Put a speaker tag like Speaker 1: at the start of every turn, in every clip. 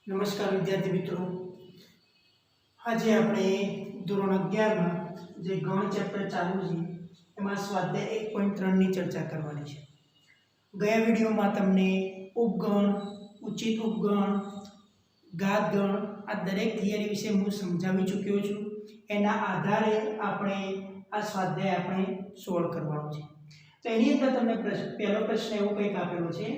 Speaker 1: નમસ્કાર વિદ્યાર્થી મિત્રો, આજે આપણે ધોરણ 11 માં જે ગણ ચેપ્ટર ચાલુ છે એમાં સ્વાધ્યાય 1.3 ની ચર્ચા કરવાની છે। ગયા વિડિયોમાં તમને ઉપગણ, ઉચિત ઉપગણ, ઘાત ગણ આ દરેક થિયરી વિશે હું સમજાવી ચૂક્યો છું। એના આધારે આપણે આ સ્વાધ્યાય આપણે સોલ્વ કરવાનો છે। તો એની અંદર તમને પહેલો પ્રશ્ન એવો કંઈક આપેલો છે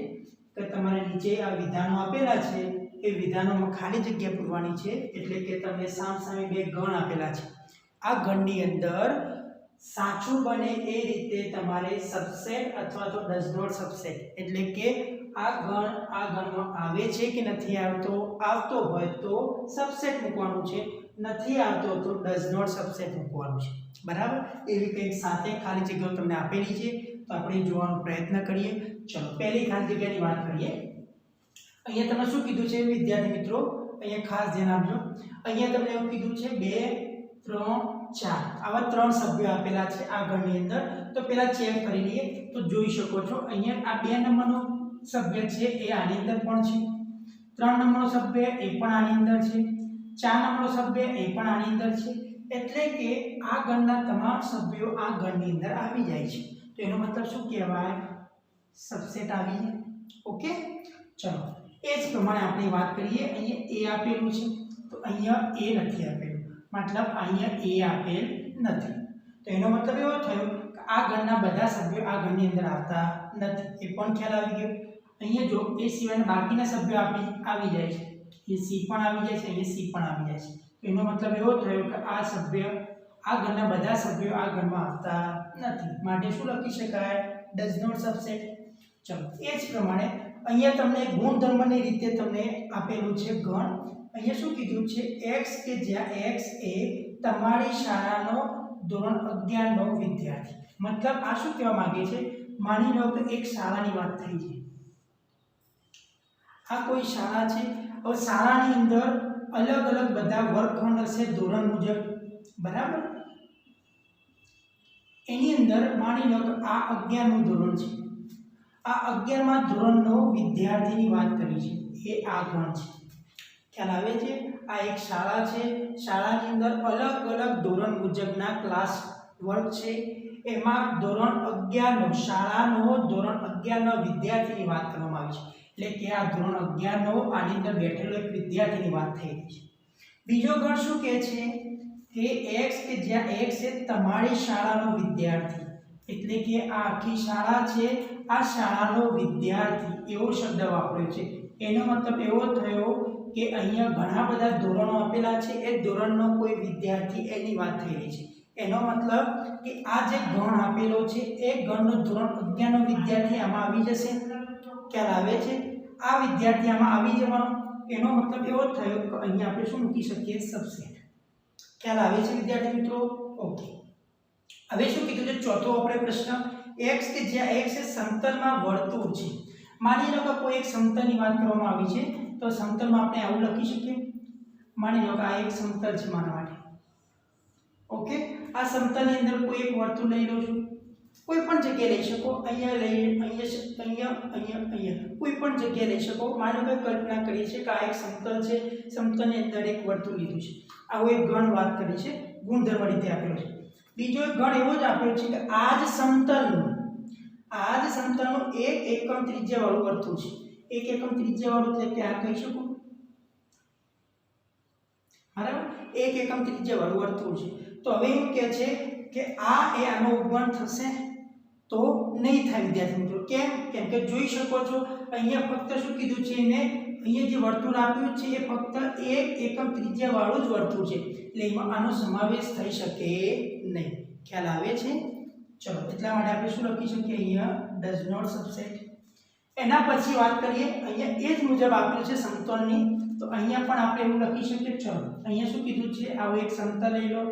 Speaker 1: કે તમારે નીચે આ વિધાનો આપેલા છે એ વિધાનોમાં ખાલી જગ્યા પૂરવાની છે। એટલે કે તમને સામે બે ગણ આપેલા છે, આ ગણની અંદર સાચું બને એ રીતે તમારે સબસેટ અથવા તો ડઝ નોટ સબસેટ એટલે કે આ ગણમાં આવે છે કે નથી આવતો, આવતો હોય તો સબસેટ મૂકવાનું છે, નથી આવતો તો ડઝ નોટ સબસેટ મૂકવાનું છે। બરાબર, એવી કંઈક સાથે ખાલી જગ્યાઓ તમને આપેલી છે, તો આપણે જોવાનો પ્રયત્ન કરીએ। ચલો પહેલી ખાલી જગ્યાની વાત કરીએ। અહીંયા તમને શું કીધું છે વિદ્યાર્થી મિત્રો, અહીંયા ખાસ ધ્યાન આપજો। અહીંયા તમને એવું કીધું છે 2 3 4 આવા ત્રણ સભ્યો આપેલા છે આ ગણની અંદર। તો પહેલા ચેક કરી લઈએ તો જોઈ શકો છો અહીંયા આ 2 નંબરનો સભ્ય છે એ આની અંદર પણ છે, 3 નંબરનો સભ્ય એ પણ આની અંદર છે, 4 નંબરનો સભ્ય એ પણ આની અંદર છે। એટલે કે આ ગણના તમામ સભ્યો આ ગણની અંદર આવી જાય છે, તો એનો મતલબ શું કહેવાય, સબસેટ આવી જાય। ઓકે, ચલો એ જ પ્રમાણે આપણે વાત કરીએ। અહીંયા a આપેલું છે તો અહીંયા a નથી આપેલું, મતલબ અહીંયા a આપેલ નથી, તો એનો મતલબ એવો થયો કે આ ગણના બધા સભ્યો આ ગણની અંદર આવતા નથી, એ પણ ખ્યાલ આવી ગયો। અહીંયા જો a સિવાયના બાકીના સભ્યો આવી જાય છે, એ c પણ આવી જાય છે, અહીંયા c પણ આવી જાય છે, તો એનો મતલબ એવો થયો કે આ સભ્ય આ ગણના બધા સભ્યો આ ગણમાં આવતા નથી, માટે શું લખી શકાય, ડઝ નોટ સબસેટ। ચલો એ જ પ્રમાણે અહીંયા તમને ગુણધર્મની રીતે તમને આપેલું છે ગણ। અહીંયા શું કીધું છે, x કે જ્યાં x એ તમારી શાળાનો ધોરણ 11 નો વિદ્યાર્થી, મતલબ આ શું કહેવા માંગે છે, માની લો કે એક શાળાની વાત થઈ છે, આ કોઈ શાળા છે, હવે શાળાની અંદર અલગ અલગ બધા વર્ગખંડ હશે ધોરણ મુજબ, બરાબર। એની અંદર માની લો કે આ 11મું ધોરણ છે, આ 11મા ધોરણનો વિદ્યાર્થીની વાત કરી છે, એ આ ગણ છે, ખ્યાલ આવે છે। આ એક શાળા છે, શાળાની અંદર અલગ અલગ ધોરણ મુજબના ક્લાસ વર્ગ છે, એમાં ધોરણ 11નો શાળાનો ધોરણ 11નો વિદ્યાર્થીની વાત કરવામાં આવી છે, એટલે કે આ ધોરણ 11નો આની અંદર બેઠેલો એક વિદ્યાર્થીની વાત થઈ રહી છે। બીજો ગણ શું કહે છે કે x કે જ્યાં x એ તમારી શાળાનો વિદ્યાર્થી, એટલે કે આ આખી શાળા છે, આ શાળાનો વિદ્યાર્થી એવો શબ્દ વાપર્યો છે, એનો મતલબ એવો થયો કે અહીંયા ઘણા બધા ધોરણો આપેલા છે, એ ધોરણનો કોઈ વિદ્યાર્થી એની વાત થઈ રહી છે, એનો મતલબ કે આ જે ગણ આપેલો છે એ ગણનો ધોરણ 11નો વિદ્યાર્થી આમાં આવી જશે, ખ્યાલ આવે છે, આ વિદ્યાર્થી આમાં આવી જવાનો, એનો મતલબ એવો થયો કે અહીંયા આપણે શું મૂકી શકીએ, સબસેટ। ખ્યાલ આવે છે વિદ્યાર્થી મિત્રો? ઓકે, હવે શું કીધું છે ચોથો આપણે પ્રશ્ન, x કે જ્યાં x એ સમતલમાં વર્તુળ છે, માની લો કે કોઈ એક સમતલની વાત કરવામાં આવી છે, તો સમતલમાં આપણે આવું લખી શકીએ, માની લો કે આ એક સમતલ છે મારા માટે, ઓકે। આ સમતલની અંદર કોઈ એક વર્તુળ લઈ લો છું, કોઈ પણ જગ્યાએ લઈ શકો, અહીંયા લઈ, અહીંયા કોઈ પણ જગ્યાએ લઈ શકો। માની લો કે કલ્પના કરીએ છીએ કે આ એક સમતલ છે, સમતલની અંદર એક વર્તુળ લીધું છે, આવો એક ગણ વાત કરી છે, ગુણધર્મ રીતે આપેલો છે। બીજો એક ગણ એવો જ આપ્યો છે કે આ જ સમતલનું એક એકમ ત્રિજ્યાવાળું વર્તુળ છે, એક એકમ ત્રિજ્યાવાળું એટલે કે આ કહી શકો, બરાબર, એક એકમ ત્રિજ્યાવાળું વર્તુળ છે। તો હવે એવું કહે છે કે આ એ આનો ઉપગણ થશે તો નહીં થાય વિદ્યાર્થી મિત્રો, કેમ કે જોઈ શકો છો અહીંયા ફક્ત શું કીધું છે એને, અહીંયા જે વર્તુળ આપ્યું છે એ ફક્ત એક એકમ ત્રિજ્યાવાળું જ વર્તુળ છે, એટલે એમાં આનો સમાવેશ થઈ શકે નહીં, ખ્યાલ આવે છે? ચલો એટલા માટે આપણે શું લખી શકીએ, અહીંયા ડઝ નોટ સબસેટ। એના પછી વાત કરીએ, અહીંયા એ જ મુજબ આપેલું છે સમતલની, તો અહીંયા પણ આપણે એવું લખી શકીએ। ચલો અહીંયા શું કીધું છે, આવો એક સમતલ લઈ લો,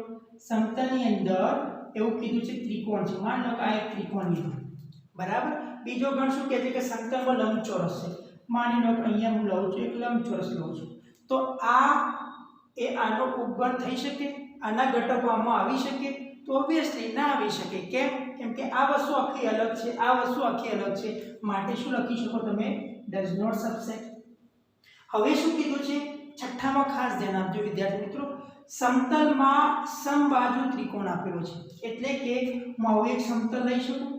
Speaker 1: સમતલની અંદર એવું કીધું છે ત્રિકોણ છે, માની લો કે આ એક ત્રિકોણ લીધો, બરાબર। બીજો ગણ શું કહે છે કે સમતલમાં લંબચોરસ છે, માની લો કે અહીંયા હું લઉં છું એક લંબચોરસ લઉં છું, તો આ એ આનો ઉપગણ થઈ શકે, આના ઘટકો આમાં આવી શકે, તો ઓબ્વિયસલી ના આવી શકે, કેમ કે આ વસ્તુ આખી અલગ છે, આ વસ્તુ આખી અલગ છે, માટે શું લખી શકો તમે, ડઝ નોટ સબસેટ। હવે શું કીધું છે છઠ્ઠામાં ખાસ ધ્યાન આપજો વિદ્યાર્થી મિત્રો, સમતલમાં સમબાજુ ત્રિકોણ આપેલો છે, એટલે કે હું આવું એક સમતલ લઈ શકું,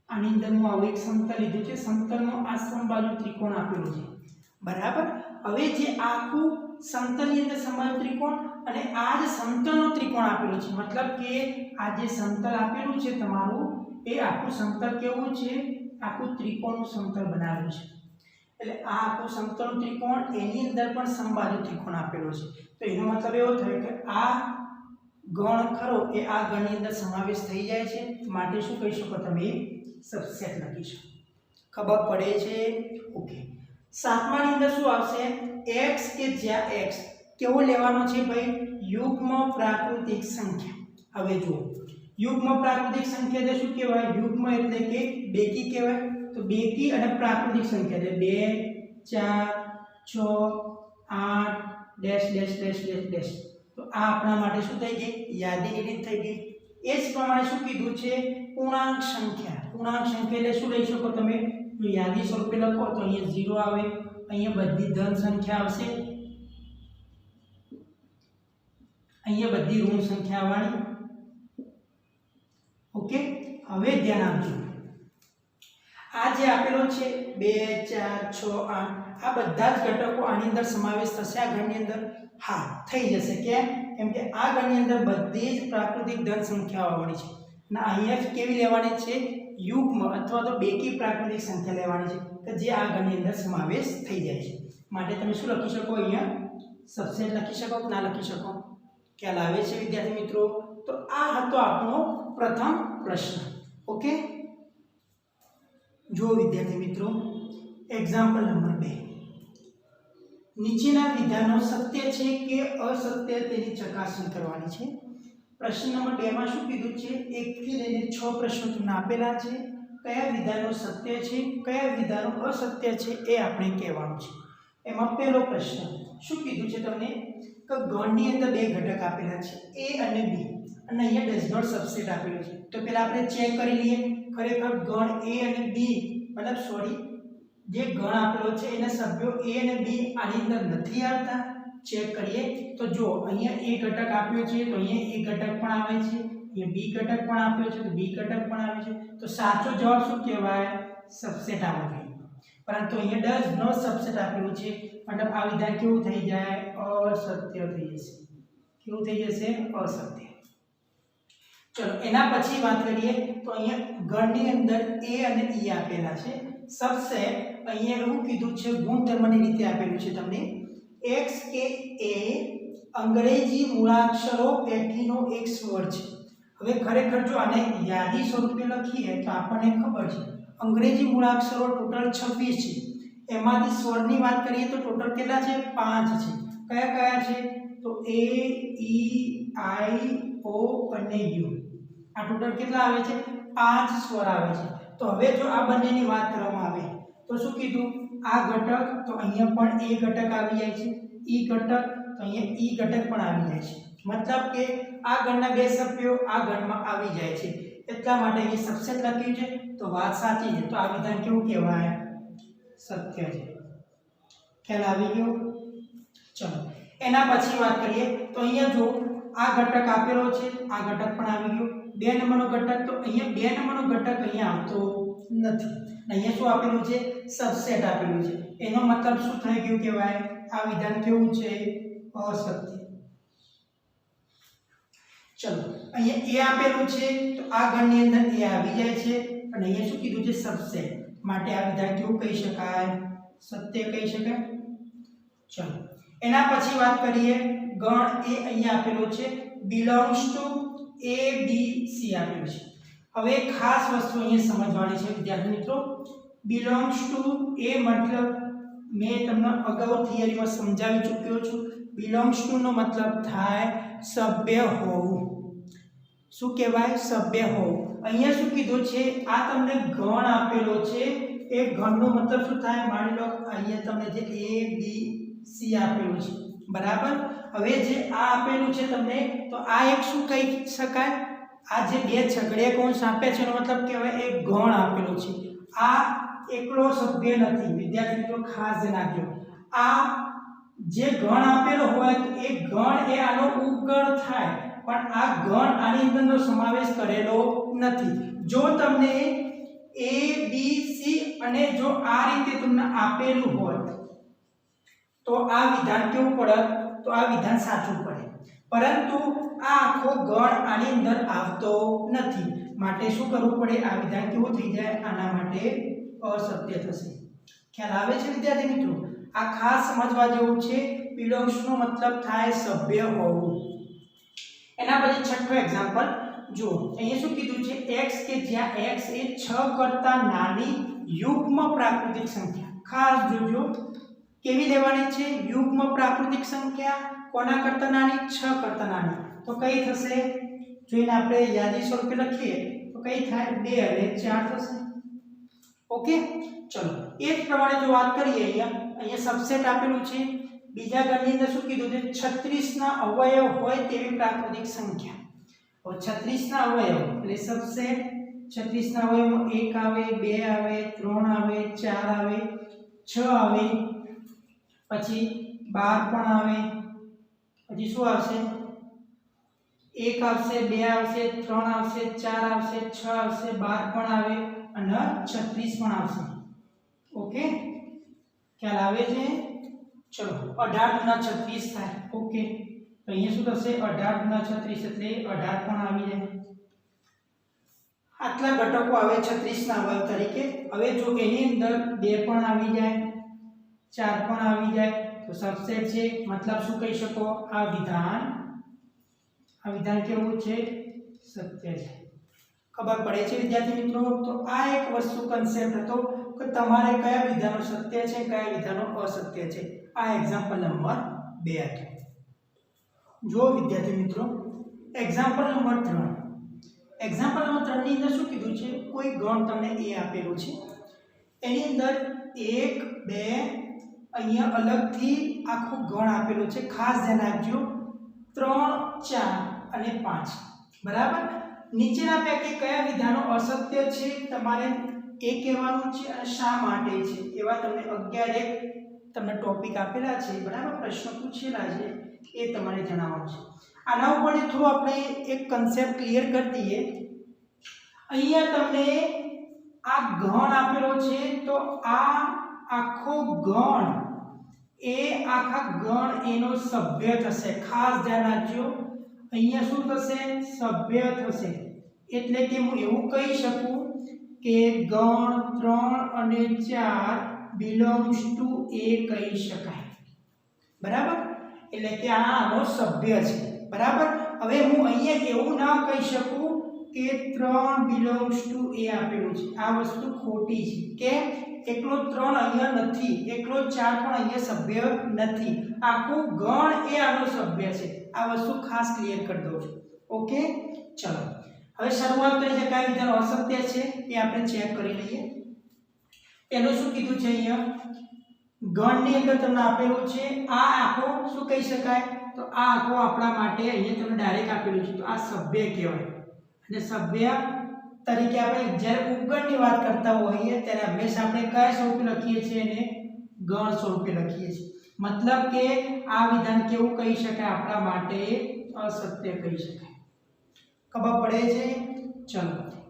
Speaker 1: આની અંદર હું આવું એક સમતલ લીધું છે, સમતલનો આ સમબાજુ ત્રિકોણ આપેલો છે, બરાબર। હવે જે આખું સમતલની અંદર સમબાજુ ત્રિકોણ અને આ જે સમતલનો ત્રિકોણ આપેલો છે, મતલબ કે આ જે સમતલ આપેલું છે તમારું એ આખું સમતલ કેવું છે, આખું ત્રિકોણનું સમતલ બનાવેલું છે, એટલે આ આખું સમતલનું ત્રિકોણ એની અંદર પણ સમબાજુ ત્રિકોણ આપેલો છે, તો એનો મતલબ એવો થયો કે આ ગણ ખરો એ આ ગણની અંદર સમાવેશ થઈ જાય છે, માટે શું કહી શકો તમે સબસેટ લખી શકો, ખબર પડે છે? ઓકે। સાતમાની અંદર શું આવશે, x કે જ્યાં x કેવો લેવાનો છે ભાઈ, યુગ્મ પ્રાકૃતિક સંખ્યા। હવે જુઓ યુગ્મ પ્રાકૃતિક સંખ્યા એટલે શું કહેવાય, યુગ્મ એટલે કે બેકી કહેવાય, તો બેકી અને પ્રાકૃતિક સંખ્યા એટલે 2 4 6 8 dash dash dash dash dash, તો આ આપણા માટે શું થઈ ગઈ, યાદીની રીત થઈ ગઈ। એ જ પ્રમાણે શું કીધું છે, પૂર્ણાંક સંખ્યા, પૂર્ણાંક સંખ્યા એટલે શું લઈ શકો તમે, જો યાદી સ્વરૂપે લખો તો અહીંયા 0 આવે, અહીંયા બધી ધન સંખ્યા આવશે, અહીંયા બધી ઋણ સંખ્યા આવવાની, ઓકે। હવે ધ્યાન આપજો, આ જે આપેલો છે 2 4 6 8 આ બધા જ ઘટકો આની અંદર સમાવેશ થશે આ ગણની અંદર, હા થઈ જશે, કેમ કે આ ગણની અંદર બધી જ પ્રાકૃતિક ધન સંખ્યાઓ આવવાની છે, અને અહીંયા કેવી લેવાની છે, યુગ્મ અથવા તો બેકી પ્રાકૃતિક સંખ્યા લેવાની છે કે જે આ ગણની અંદર સમાવેશ થઈ જાય છે, માટે તમે શું લખી શકો, અહીંયા સબસેટ લખી શકો કે ના લખી શકો, ખ્યાલ આવે છે વિદ્યાર્થી મિત્રો? તો આ હતો આપણો પ્રથમ પ્રશ્ન, ઓકે। જો વિદ્યાર્થી મિત્રો એક્ઝામ્પલ નંબર 2, નીચેના વિધાનો સત્ય છે કે અસત્ય તેની ચકાસણી કરવાની છે। પ્રશ્ન નંબર 2 માં શું કીધું છે, 1 થી લઈને 6 પ્રશ્નો તમને આપેલા છે, કયા વિધાનો સત્ય છે કયા વિધાનો અસત્ય છે એ આપણે કહેવાનું છે। એમાં પહેલો પ્રશ્ન શું કીધું છે તમને કે ગણની અંદર બે ઘટક આપેલા છે a અને b, અને અહીંયા ડઝ નોટ સબસેટ આપેલું છે, તો પહેલા આપણે ચેક કરી લઈએ ખરેખર ગણ a અને b મતલબ સોરી જે ગણ આપેલો છે એના સભ્યો a અને b આની અંદર નથી આવતા, ચેક કરીએ તો જો અહીંયા a ઘટક આપ્યો છે તો અહીંયા a ઘટક પણ આવે છે, અહીંયા b ઘટક પણ આપ્યો છે તો b ઘટક પણ આવે છે, તો સાચો જવાબ શું કહેવાય, સબસેટ આવવો જોઈએ, પરંતુ અહીંયા ડઝ નોટ સબસેટ આપેલું છે, મતલબ આ વિધાન કેવું થઈ જાય, અસત્ય થઈ જશે, કેવું થઈ જશે, અસત્ય। ચલો એના પછી વાત કરીએ તો અહીંયા ગણની અંદર a અને e આપેલા છે, સબસેટ અહીંયા એવું કીધું છે ગુણધર્મની રીતે આપેલું છે તમને, x કે a અંગ્રેજી મૂળાક્ષરો પૈકીનો એક સ્વર છે। હવે ખરેખર જો આને યાદી સ્વરૂપે લખીએ તો આપણને ખબર છે અંગ્રેજી મૂળાક્ષરો ટોટલ 26 છે, એમાંથી સ્વરની વાત કરીએ તો ટોટલ કેટલા છે, 5 છે, કયા કયા છે, તો a e i o અને u, આ ટોટલ કેટલા આવે છે, 5 સ્વર આવે છે। તો હવે જો આ બંનેની વાત કરવામાં આવે તો શું કીધું, આ ઘટક તો અહીંયા પણ a ઘટક આવી જાય છે, e ઘટક તો અહીંયા e ઘટક પણ આવી જાય છે, મતલબ કે આ ગણના બે સભ્યો આ ગણમાં આવી જાય છે, એટલા માટે અહીં સબસેટ લખ્યું છે, તો વાત સાચી છે, તો આ વિધાન કેવું કહેવાય, સત્ય છે। ખ્યાલ આવી ગયો? ચલો એના પછી વાત કરીએ તો અહીંયા જો આ ઘટક આપેલો છે, આ ઘટક પણ આવી ગયો, 2 નંબરનો ઘટક તો અહીંયા 2 નંબરનો ઘટક અહીંયા આવતો નથી, અહીંયા શું આપેલું છે, સબસેટ આપેલું છે, એનો મતલબ શું થઈ ગયું કહેવાય, આ વિધાન કેવું છે, અસત્ય। ચલો અહીંયા a આપેલું છે તો આ ગણની અંદર a આવી જાય છે, અને અહીંયા શું કીધું છે, સબસેટ, માટે આ વિધાન કેવું કહી શકાય, સત્ય કહી શકાય। ચલો એના પછી વાત કરીએ ગણ a અહીંયા આપેલો છે, belongs to a b c આપેલું છે। હવે ખાસ વસ્તુ અહીંયા સમજવાની છે વિદ્યાર્થી મિત્રો, belongs to a મતલબ મેં તમને અગાઉ થિયરીમાં સમજાવી ચૂક્યો છું, belongs to નો મતલબ થાય સભ્ય હોવું, શું કહેવાય, સભ્ય હોવું। અહીંયા શું કીધું છે, આ તમને ગણ આપેલો છે, એ ગણનો મતલબ શું થાય, માની લો અહીંયા તમને જે a b c આપેલું છે, બરાબર। હવે જે આ આપેલું છે તમને, તો આ એક શું કહી શકાય, આ જે બે છગડીયા કૌંસ આપ્યા છે એનો મતલબ કહેવાય એક ગણ આપેલો છે, આ એકલો સભ્ય નથી વિદ્યાર્થી મિત્રો ખાસ ધ્યાન રાખજો આ જે ગણ આપેલો હોય તો એ ગણ એ આનો ઉપગણ થાય પણ આ ગણ આની અંદરનો સમાવેશ કરેલો નથી જો તમને a b c અને જો આ રીતે તમને આપેલું હોય તો આ વિધાન કેવું પડે તો આ વિધાન સાચું પડે પરંતુ આ આખો ગણ આની અંદર આવતો નથી માટે શું કરવું પડે આ વિધાન કેવું થઈ જાય આના માટે અસત્ય થશે ખ્યાલ આવે છે વિદ્યાર્થી મિત્રો આ ખાસ સમજવા જેવું છે belongs નો મતલબ થાય સભ્ય હોવું એના પછી છઠ્ઠો એક્ઝામ્પલ જો અહીંયા શું કીધું છે x કે જ્યાં x એ 6 કરતા નાની યુગ્મ પ્રાકૃતિક સંખ્યા ખાસ જોજો કેવી લેવાની છે યુગ્મ પ્રાકૃતિક સંખ્યા કોના કરતા નાની 6 કરતા નાની તો કઈ થશે જોઈને આપણે યાદી સ્વરૂપે લખીએ તો કઈ થાય 2 અને 4 થશે ઓકે ચલો એ જ પ્રમાણે જો વાત કરીએ અહીંયા સબસેટ આપેલું છે બીજા ગણની અંદર શું કીધું છે 36 ના અવયવ હોય તેવી પ્રાકૃતિક સંખ્યા તો 36 ના અવયવ એટલે સબસેટ 36 ના અવયવમાં 1 આવે 2 આવે 3 આવે 4 આવે 6 આવે પછી 12 પણ આવે પછી શું આવશે 1 આવશે 2 આવશે 3 આવશે 4 આવશે 6 આવશે 12 પણ આવે અને 36 પણ આવશે ઓકે ખ્યાલ આવે છે ચલો 18 ગુણ્યા 36 થાય ઓકે તો અહીંયા શું થશે 18 ગુણ્યા 36 એટલે 18 પણ આવી જાય આટલા ઘટકો આવે 36 ના અવયવ તરીકે હવે જો એની અંદર 2 પણ આવી જાય 4 પણ આવી જાય તો સબસેટ છે મતલબ શું કહી શકો આ વિધાન કેવું છે સત્ય છે ખબર પડે છે વિદ્યાર્થી મિત્રો તો આ એક વસ્તુ કન્સેપ્ટ હતો કે તમારે કયા વિધાનો સત્ય છે કયા વિધાનો અસત્ય છે આ એક્ઝામ્પલ નંબર 2 હતો જો વિદ્યાર્થી મિત્રો એક્ઝામ્પલ નંબર 3 એક્ઝામ્પલ નંબર 3 ની અંદર શું કીધું છે કોઈ ગણ તમને a આપેલું છે એની અંદર 1 2 અહીંયા અલગથી આખું ગણ આપેલું છે ખાસ ધ્યાન રાખજો 3 4 અને 5 બરાબર નીચેના પૈકી કયા વિધાનો અસત્ય છે તમારે એ કહેવાનું છે અને શા માટે છે એવા તમને 11 તમને ટોપિક આપેલા છે બરાબર પ્રશ્ન પૂછેલા છે એ તમારે જણાવવાનું છે આના ઉપર થોડું આપણે એક કન્સેપ્ટ ક્લિયર કરી દઈએ અહીંયા તમને આ ગણ આપેલો છે તો આ આખો ગણ એ આખા ગણ એનો સભ્ય થશે ખાસ ધ્યાન રાખજો અહીંયા શું થશે સભ્ય થશે એટલે કે હું એવું કહી શકું કે ગણ 3 અને 4 belongs to a કહી શકાય બરાબર એટલે કે આ આનો સભ્ય છે બરાબર હવે હું અહીંયા એવું ના કહી શકું કે 3 belongs to a આપેલું છે આ વસ્તુ ખોટી છે કે એકલો 3 અહીંયા નથી એકલો 4 પણ અહીંયા સભ્ય નથી આખું ગણ એ આનો સભ્ય છે આ વસ્તુ ખાસ ક્લિયર કરી દઉં છું ઓકે ચલો હવે શરૂઆત કરી છે કયા વિધાનો અસત્ય છે એ આપણે ચેક કરી લઈએ એનું શું કીધું છે અહીંયા ગણની અંદર તમને આપેલું છે આ આખો શું કહી શકાય તો આ આખો આપણા માટે અહીંયા તમને ડાયરેક્ટ આપેલું છે તો આ સભ્ય કહેવાય અને સભ્ય તરીકે આપણે જ્યારે ઉપગણની વાત કરતા હોઈએ ત્યારે હંમેશા આપણે કયા સ્વરૂપે લખીએ છીએ એને ગણ સ્વરૂપે લખીએ છીએ મતલબ કે આ વિધાન કેવું કહી શકાય આપણા માટે અસત્ય કહી શકાય ખબર પડે છે ચલો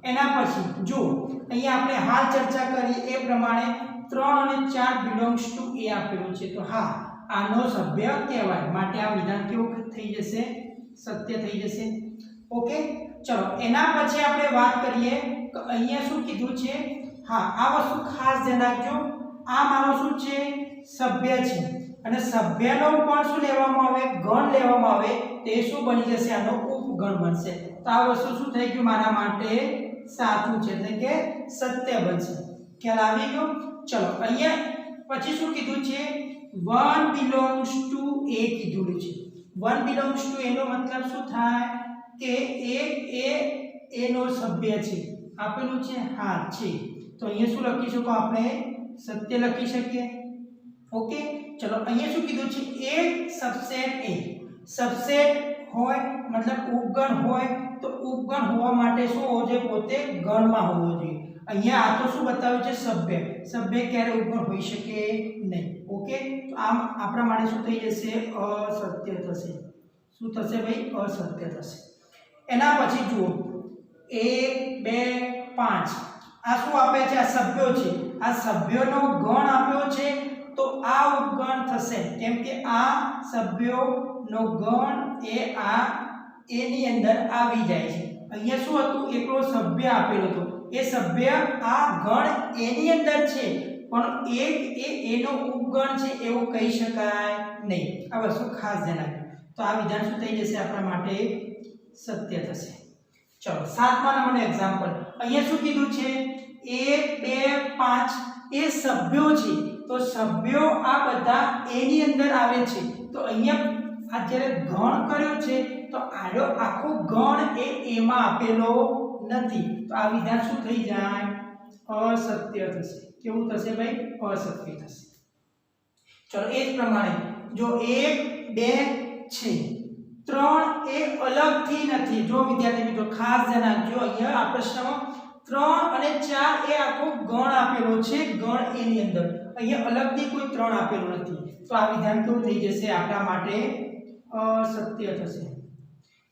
Speaker 1: એના પછી જો અહીંયા આપણે હાલ ચર્ચા કરી એ પ્રમાણે 3 અને 4 belongs to a આપેલું છે તો હા આનો સભ્ય કહેવાય માટે આ વિધાન કેવું થઈ જશે સત્ય થઈ જશે ઓકે ચલો એના પછી આપણે વાત કરીએ કે અહીંયા શું કીધું છે હા આ વસ્તુ ખાસ ધ્યાન રાખજો આ મારો શું છે સભ્ય છે અને સભ્યનો પણ શું લેવામાં આવે ગણ લેવામાં આવે તે શું બની જશે આનો ઉપગણ બનશે તો આ વસ્તુ શું થઈ ગયું મારા માટે સાચું છે એટલે કે સત્ય બનશે ખ્યાલ આવી ગયો ચલો અહીંયા પછી શું કીધું છે 1 belongs to a કીધું છે 1 belongs to a નો મતલબ શું થાય કે એ નો સભ્ય છે આપેલું છે હા છે તો અહીંયા શું લખી શકો આપણે સત્ય લખી શકીએ ઓકે ચલો અહીંયા શું કીધું છે એક સબસેટ a સબસેટ હોય મતલબ ઉપગણ હોય તો ઉપગણ હોવા માટે શું હોવો જોઈએ પોતે ગણમાં હોવો જોઈએ અહીંયા આ તો શું બતાવ્યું છે? સભ્ય. સભ્ય ક્યારે ઉપર હોઈ શકે નહીં. ઓકે, તો આમ આપણા માટે શું થઈ જશે? અસત્ય થશે. શું થશે ભાઈ? અસત્ય થશે. એના પછી જુઓ 1 2 5 આ શું આપે છે? આ સભ્યો છે. આ સભ્યોનો ગણ આપ્યો છે તો આ ઉપગણ થશે, કેમ કે આ સભ્યોનો ગણ એ આ a ની અંદર આવી જાય છે. અહીંયા શું હતું? એકલો સભ્ય આપેલો હતો. એ સભ્ય આ ગણ a ની અંદર છે, પણ એક એ નો ઉપગણ છે એવું કહી શકાય નહીં. આ વસ્તુ ખાસ ધ્યાન રાખજો. તો આ વિધાન શું થઈ જશે? આપણા માટે સત્ય થશે. ચલો 7મા નંબરનું એક્ઝામ્પલ. અહીંયા શું કીધું છે? 1 2 5 એ સભ્યો છે, તો સભ્યો આ બધા a ની અંદર આવે છે. તો અહીંયા આ જ્યારે ગણ કર્યો છે તો આડો આખો ગણ એ a માં આપેલો નથી. તો આ વિધાન શું થઈ જાય? અસત્ય થશે. કેવું થશે ભાઈ? અસત્ય થશે. ચલો એ જ પ્રમાણે જો 1 2 છે, 3 એ અલગથી નથી. જો વિદ્યાર્થી મિત્રો ખાસ ધ્યાન રાખજો, અહીંયા આ પ્રશ્નમાં 3 અને 4 એ આખો ગણ આપેલો છે, ગણ a ની અંદર. અહીંયા અલગથી કોઈ 3 આપેલું નથી. તો આ વિધાન કેવું થઈ જશે? આપણા માટે અસત્ય થશે.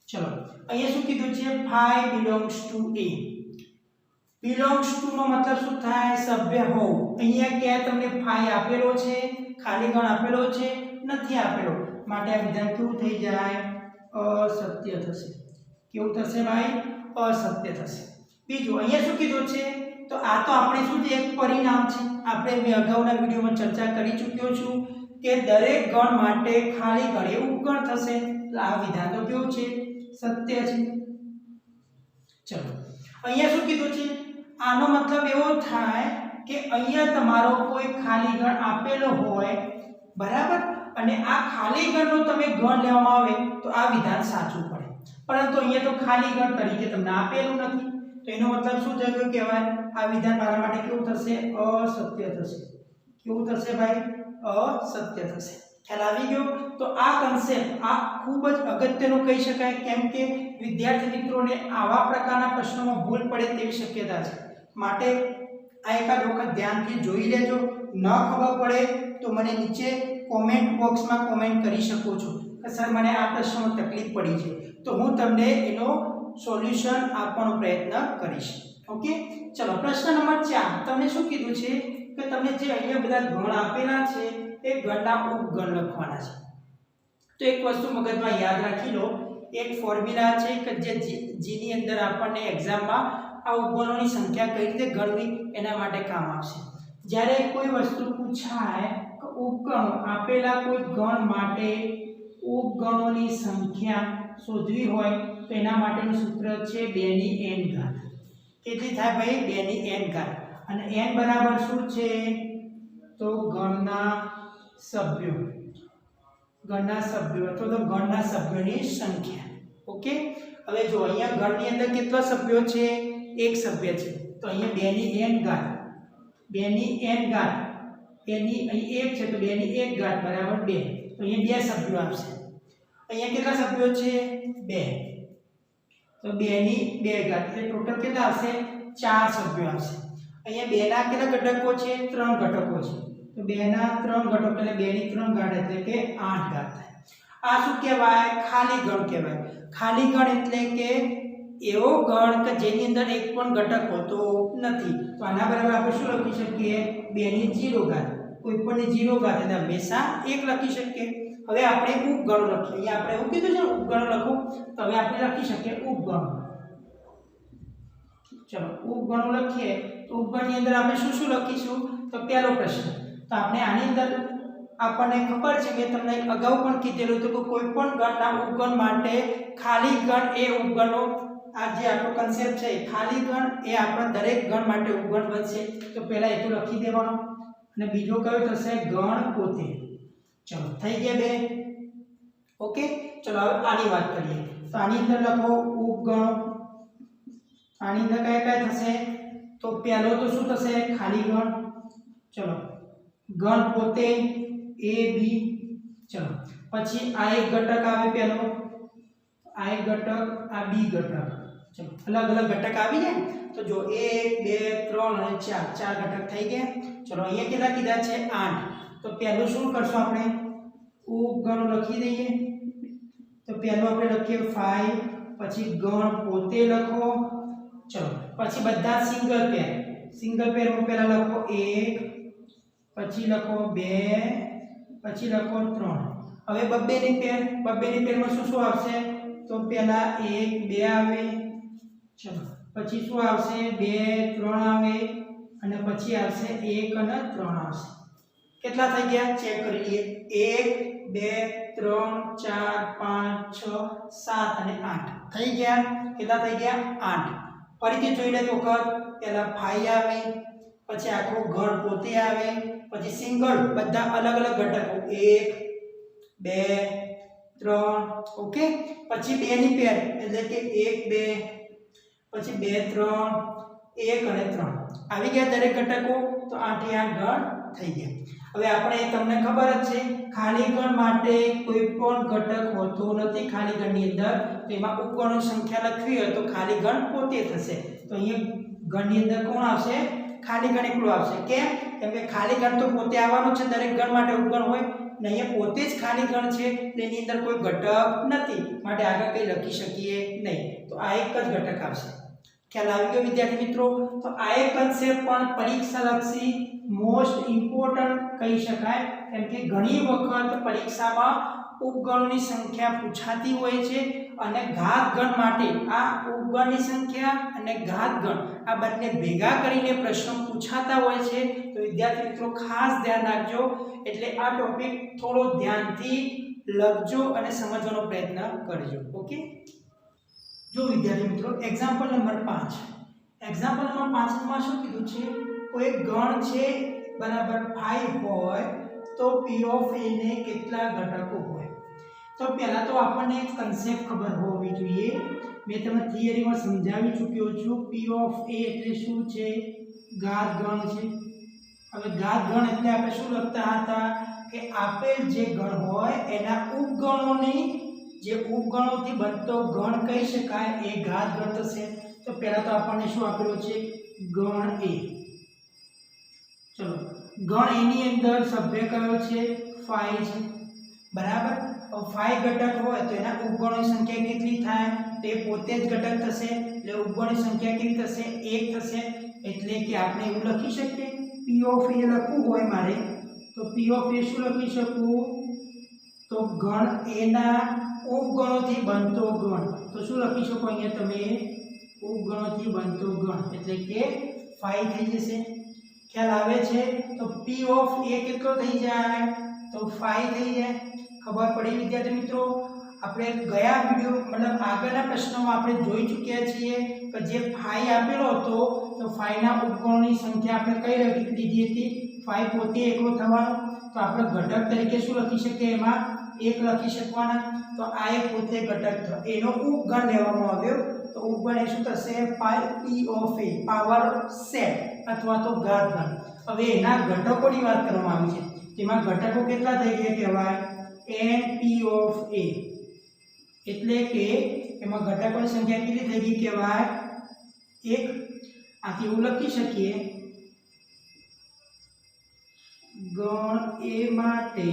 Speaker 1: ચલો અહીંયા શું કીધું છે? 5 belongs to a. belongs to નો મતલબ શું થાય? સભ્ય હોવું. અહીંયા ક્યાં તમને 5 આપેલો છે? ખાલી ગણ આપેલો છે? નથી આપેલો. માટે આ વિધાન કેવું થઈ જાય? અસત્ય થશે. કેવું થશે ભાઈ? અસત્ય થશે. બીજું અહીંયા શું કીધું છે? તો આ તો આપણે શું છે? એક પરિણામ છે. આપણે મેં અગાઉના વિડીયોમાં ચર્ચા કરી ચૂક્યો છું કે દરેક ગણ માટે ખાલી ગણ એ ઉપગણ થશે. તો આ વિધાન તો કેવું છે? સત્ય છે. ચલો અહીંયા શું કીધું છે? આનો મતલબ એવો થાય કે અહીંયા તમારો કોઈ ખાલી ગણ આપેલો હોય, બરાબર, અને આ ખાલી ગણનો તમે ગણ લેવામાં આવે તો આ વિધાન સાચું પડે. પરંતુ અહીંયા તો ખાલી ગણ તરીકે તમને આપેલું નથી, તો એનો મતલબ શું થયું કહેવાય? આ વિધાન મારા માટે કેવું થશે? અસત્ય થશે. કેવું થશે ભાઈ? અસત્ય થશે. ખ્યાલ આવી ગયો? તો આ કન્સેપ્ટ આ ખૂબ જ અગત્યનું કહી શકાય, કેમ કે વિદ્યાર્થી મિત્રોને આવા પ્રકારના પ્રશ્નોમાં ભૂલ પડે તેવી શક્યતા છે. માટે આ એકાદ વખત ધ્યાનથી જોઈ લેજો. ન ખબર પડે તો મને નીચે કોમેન્ટ બોક્સમાં કોમેન્ટ કરી શકો છો કે સર મને આ પ્રશ્નમાં તકલીફ પડી છે, તો હું તમને એનો સોલ્યુશન આપવાનો પ્રયત્ન કરીશ. ઓકે, ચલો પ્રશ્ન નંબર 4. તમને શું કીધું છે કે તમને જે અહીંયા બધા ગણ આપેલા છે એ ગણના ઉપગણ લખવાના છે. તો એક વસ્તુ મગજમાં યાદ રાખી લો, એક ફોર્મ્યુલા છે કે જે જેની અંદર આપણને એક્ઝામમાં આ ઉપગણોની સંખ્યા કઈ રીતે ગણવી એના માટે કામ આવશે. જ્યારે કોઈ વસ્તુ પૂછાય કે ઉપગણો આપેલા કોઈ ગણ માટે ઉપગણોની સંખ્યા શોધવી હોય તો એના માટેનું સૂત્ર છે 2 ની n ઘાત. કેટલી થાય ભાઈ? 2 ની n ઘાત. અને n બરાબર શું છે? તો ગણના સભ્યો અથવા તો ગણના સભ્યોની સંખ્યા. ઓકે, હવે જો અહીંયા ગણની અંદર કેટલા સભ્યો છે? એક સભ્ય છે, તો અહીંયા 2 ની n ઘાત. 2 ની n ઘાત એની અહીં 1 છે તો 2 ની 1 ઘાત બરાબર 2. તો અહીંયા 2 સભ્યો આવશે. અહીંયા કેટલા સભ્યો છે? 2. તો 2 ની 2 ઘાત એટલે ટોટલ કેટલા આવશે? 4 સભ્યો આવશે. અહીંયા 2 ના કેટલા ઘટકો છે? 3 ઘટકો છે. તો 2 ના 3 ઘટકો એટલે 2 ની 3 ઘાત એટલે કે 8 ઘાત થાય. આ શું કહેવાય? ખાલી ગણ કહેવાય. ખાલી ગણ એટલે કે એવો ગણ કે જેની અંદર એક પણ ઘટક હોતો નથી. તો આના બરાબર આપણે શું લખી શકીએ? 2 ની 0 ઘાત. કોઈ પણ ની 0 ઘાત એટલે હંમેશા 1 લખી શકીએ. હવે આપણે ઉપગણો લખીએ. અહીંયા આપણે એવું કીધું છે ઉપગણો લખો, તો હવે આપણે લખી શકીએ ઉપગણો. ચલો ઉપગણો લખીએ તો ઉપગણની અંદર આપણે શું શું લખીશું? તો પહેલો પ્રશ્ન, તો આપણે આની અંદર આપણને ખબર છે કે તમને અગાઉ પણ કીધેલું હતું કે કોઈ પણ ગણના ઉપગણ માટે ખાલી ગણ એ ઉપગણનો આ જે આપણો કન્સેપ્ટ છે ખાલી ગણ એ આપણા દરેક ગણ માટે ઉપગણ બનશે. તો પહેલા એ તો લખી દેવાનો અને બીજો કયો થશે? ગણ પોતે. ચલો થઈ ગયા 2. ઓકે, ચલો હવે આની વાત કરીએ. તો આની અંદર લખો ઉપગણો. આની અંદર કયા કયા થશે? તો પહેલો તો શું થશે? ખાલી ગણ. ચલો ગણ પોતે a b. ચલો પછી આ એક ઘટક આવે પહેલો, આ એક ઘટક, આ b ઘટક. चलो अलग अलग घटक આવી જાય તો જો 1 2 3 અને 4 ચાર ઘટક થઈ ગયા ચલો અહીંયા કેટલા કીધા છે 8 તો પહેલું શું કરશું આપણે ઉપગણો લખી દઈએ તો પહેલું આપણે લખીએ 5 પછી ગણ પોતે લખો ચલો પછી બધા સિંગલ પેરમાં પહેલા લખો 1 પછી લખો 2 પછી લખો 3 હવે બબ્બેની પેરમાં શું આવશે તો પહેલા 1 2 આવે ચલો પછી શું આવશે 2 3 આવે અને પછી આવશે 1 અને 3 આવશે કેટલા થઈ ગયા ચેક કરી લઈએ 1 2 3 4 5 6 7 અને 8 થઈ ગયા કેટલા થઈ ગયા 8 ફરીથી જોઈ લેજો વખત પહેલા 5 આવે પછી આખો ઘર પોતે આવે પછી સિંગલ બધા અલગ અલગ ઘટકો 1 2 3 ઓકે પછી 2 ની પેર એટલે કે 1 2 પછી 2 3 1 અને 3 આવી ગયા દરેક ઘટકો તો 8 એ 8 ગણ થઈ ગયા હવે આપણે તમને ખબર જ છે ખાલી ગણ માટે કોઈ પણ ઘટક હોતો નથી ખાલી ગણની અંદર તો એમાં ઉપગણોની સંખ્યા લખવી હોય તો ખાલી ગણ પોતે થશે તો અહીંયા ગણની અંદર કોણ આવશે ખાલી ગણ એકલો આવશે કેમ કે ખાલી ગણ તો પોતે આવવાનો છે દરેક ગણ માટે ઉપગણ હોય ને અહીંયા પોતે જ ખાલી ગણ છે તેની અંદર કોઈ ઘટક નથી માટે આગળ કંઈ લખી શકીએ નહીં તો આ એક જ ઘટક આવશે ખ્યાલ આવી ગયો વિદ્યાર્થી મિત્રો તો આ એક કન્સેપ્ટ પણ પરીક્ષાલક્ષી મોસ્ટ ઇમ્પોર્ટન્ટ કહી શકાય કેમ કે ઘણી વખત પરીક્ષામાં ઉપગણોની સંખ્યા પૂછાતી હોય છે અને ઘાત ગણ માટે આ ઉપગણની સંખ્યા અને ઘાત ગણ આ બંને ભેગા કરીને પ્રશ્નો પૂછાતા હોય છે તો વિદ્યાર્થી મિત્રો ખાસ ધ્યાન રાખજો એટલે આ ટોપિક થોડો ધ્યાનથી લખજો અને સમજવાનો પ્રયત્ન કરજો ઓકે જો વિદ્યાર્થી મિત્રો એક્ઝામ્પલ નંબર 5 એક્ઝામ્પલ નંબર 5 માં શું કીધું છે કોઈ ગણ છે બરાબર 5 હોય તો p ઓફ a ને કેટલા ઘટકો હોય તો પહેલા તો આપણને એક કન્સેપ્ટ ખબર હોવી જોઈએ મેં તમને થિયરીમાં સમજાવી ચૂક્યો છું p ઓફ a એટલે શું છે ઘાત ગણ છે હવે ઘાત ગણ એટલે આપણે શું લખતા હતા કે આપેલ જે ગણ હોય એના ઉપગણોની જે ઉપગણોથી બનતો ગણ કહી શકાય એ ઘાત ગણ થશે તો પહેલા તો આપણને શું આપેલું છે ગણ a ચલો ગણ a ની અંદર સભ્ય કયો છે 5 છે બરાબર તો 5 ઘટક હોય તો એના ઉપગણોની સંખ્યા કેટલી થાય તો એ પોતે જ ઘટક થશે એટલે ઉપગણોની સંખ્યા કેવી થશે 1 થશે એટલે કે આપણે એવું લખી શકીએ p ઓફ a લખવું હોય મારે તો p ઓફ a શું લખી શકું તો ગણ a ના ઉપગણોથી બનતો ગણ તો શું લખી શકો અહીંયા તમે ઉપગણોથી બનતો ગણ એટલે કે 5 થઈ જશે ખ્યાલ આવે છે તો p ઓફ a કેટલો થઈ જાય તો 5 થઈ જાય ખબર પડી વિદ્યાર્થી મિત્રો આપણે ગયા વિડિયો મતલબ આગળના પ્રશ્નોમાં આપણે જોઈ ચૂક્યા છીએ કે જે 5 આપેલો હતો તો 5 ના ઉપગણોની સંખ્યા આપણે કઈ લીધી હતી 5 પોતે એકલો થવાનો તો આપણે ઘટક તરીકે શું લખી શકીએ એમાં 1 લખી શકવાના તો આ એક પોતે ઘટક થયો એનો ઉપગણ લેવામાં આવ્યો તો ઉપગણ એ શું થશે 5p of a power set અથવા તો ઘાત ગણ હવે એના ઘટકોની વાત કરવામાં આવી છે તેમાં ઘટકો કેટલા થઈ ગયા કહેવાય np ઓફ a એટલે કે એમાં ઘટકોની સંખ્યા કેટલી થઈ ગઈ કહેવાય 1 આથી એવું લખી શકીએ ગણ a માટે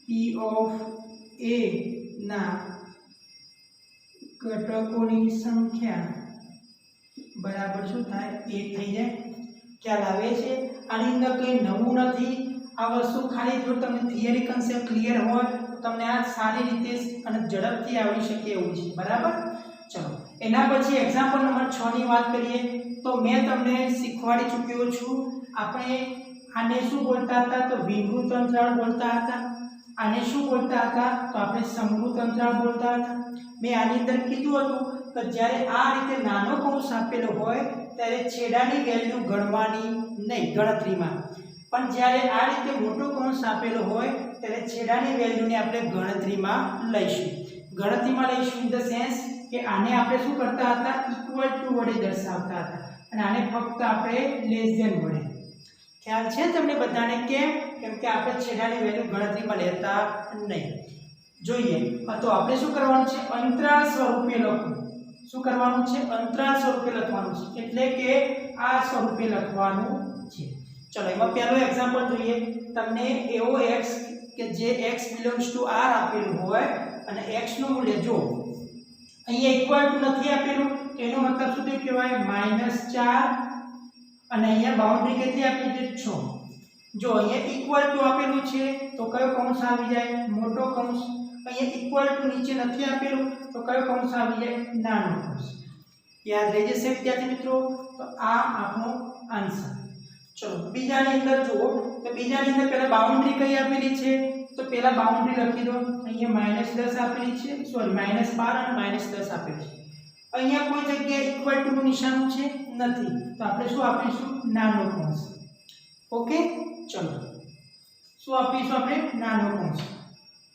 Speaker 1: p ઓફ a ના ઘટકોની સંખ્યા બરાબર શું થાય 1 થઈ જાય ખ્યાલ આવે છે આની અંદર કંઈ નવું નથી આ વસ્તુ ખાલી જો તમને થિયરી કન્સેપ્ટ ક્લિયર હોય તો તમને આ સારી રીતે અને ઝડપથી આવડી શકે એવું છે બરાબર ચલો એના પછી એક્ઝામ્પલ નંબર 6 ની વાત કરીએ તો મેં તમને શીખવાડી ચૂક્યો છું આપણે આને શું બોલતા હતા તો વિવૃત અંતરાળ બોલતા હતા આને શું બોલતા હતા તો આપણે સમવૃત અંતરાળ બોલતા હતા મેં આની અંદર કીધું હતું કે જ્યારે આ રીતે નાનો કૌંસ આપેલો હોય ત્યારે છેડાની વેલ્યુ ગણવાની નહીં ગણતરીમાં પણ જ્યારે આ રીતે મોટો કૌંસ આપેલો હોય ત્યારે છેડાની વેલ્યુને આપણે ગણતરીમાં લઈશું ઇન ધ સેન્સ કે આને આપણે શું કરતા હતા ઇક્વલ ટુ વડે દર્શાવતા હતા અને આને ફક્ત આપણે લેસ ધેન વડે ખ્યાલ છે તમને બધાને કેમ કે આપણે છેડાની વેલ્યુ ગણતરીમાં લેતા નહીં જોઈએ તો આપણે શું કરવાનું છે અંતરાલ સ્વરૂપે લખવું શું કરવાનું છે અંતરાલ સ્વરૂપે લખવાનું છે એટલે કે આ સ્વરૂપે લખવાનું છે ચલો એમાં પહેલું એક્ઝામ્પલ જોઈએ તમને એવો x કે જે x બિલોંગ્સ ટુ r આપેલું હોય અને x નું મૂલ્ય જો અહીંયા ઇક્વલ ટુ નથી આપેલું તો એનો મતલબ શું થયો કહેવાય -4 અને અહીંયા બાઉન્ડ્રી કેટલી આપી છે 6 જો અહીંયા ઇક્વલ ટુ આપેલું છે તો કયો કૌંસ આવી જાય મોટો કૌંસ અહીંયા ઇક્વલ ટુ નીચે નથી આપેલું તો કયો કૌંસ આવી જાય નાનો કૌંસ યાદ રહી જશે વિદ્યાર્થી મિત્રો તો આ આપણો આન્સર ચલો બીજાની અંદર જુઓ તો બીજાની અંદર પહેલા બાઉન્ડ્રી કઈ આપેલી છે તો પહેલા બાઉન્ડ્રી લખી દો અહીંયા -10 આપેલી છે સોરી -12 અને -10 આપેલી છે અહીંયા કોઈ જગ્યાએ ઇક્વલ ટુ નું નિશાન છે નથી તો આપણે શું આપીશું નાનો કૌંસ ઓકે ચલો શું આપીશું આપણે નાનો કૌંસ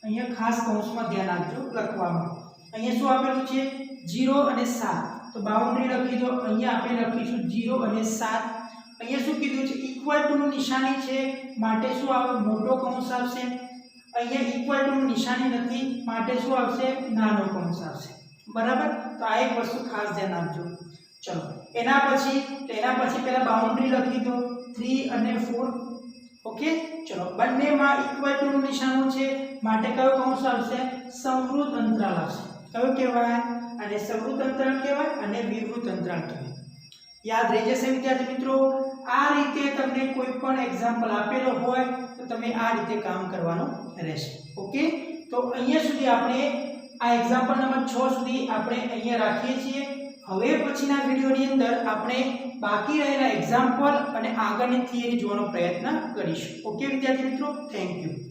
Speaker 1: અહીંયા ખાસ કૌંસમાં ધ્યાન આપજો લખવામાં અહીંયા શું આપેલું છે 0 અને 7 તો બાઉન્ડ્રી લખી દો અહીંયા આપણે લખીશું 0 અને 7 અહીંયા શું કીધું છે ઇક્વલ ટુ નું નિશાની છે માટે શું આવે મોટો કૌંસ આવશે અહીંયા ઇક્વલ ટુ નું નિશાની નથી માટે શું આવશે નાનો કૌંસ આવશે બરાબર તો આ એક વસ્તુ ખાસ ધ્યાન આપજો ચલો એના પછી પહેલા બાઉન્ડ્રી લખી દો 3 અને 4 ઓકે ચલો બંનેમાં ઇક્વલ ટુ નું નિશાન છે માટે કયો કૌંસ આવશે સમવૃત્ત અંતરાલ આવશે કયો કહેવાય અને સમવૃત્ત અંતરાલ કહેવાય અને વિવૃત્ત અંતરાલ કહેવાય યાદ રહી જશે વિદ્યાર્થી મિત્રો આ રીતે તમને કોઈ પણ એક્ઝામ્પલ આપેલો હોય તો તમે આ રીતે કામ કરવાનું રહેશે ઓકે તો અહીંયા સુધી આપણે આ એક્ઝામ્પલ નંબર 6 સુધી આપણે અહીંયા રાખીએ છીએ હવે પછીના વિડિયોની અંદર આપણે બાકી રહેલા એક્ઝામ્પલ અને આગળની થિયરી જોવાનો પ્રયત્ન કરીશું ઓકે વિદ્યાર્થી મિત્રો થેન્ક યુ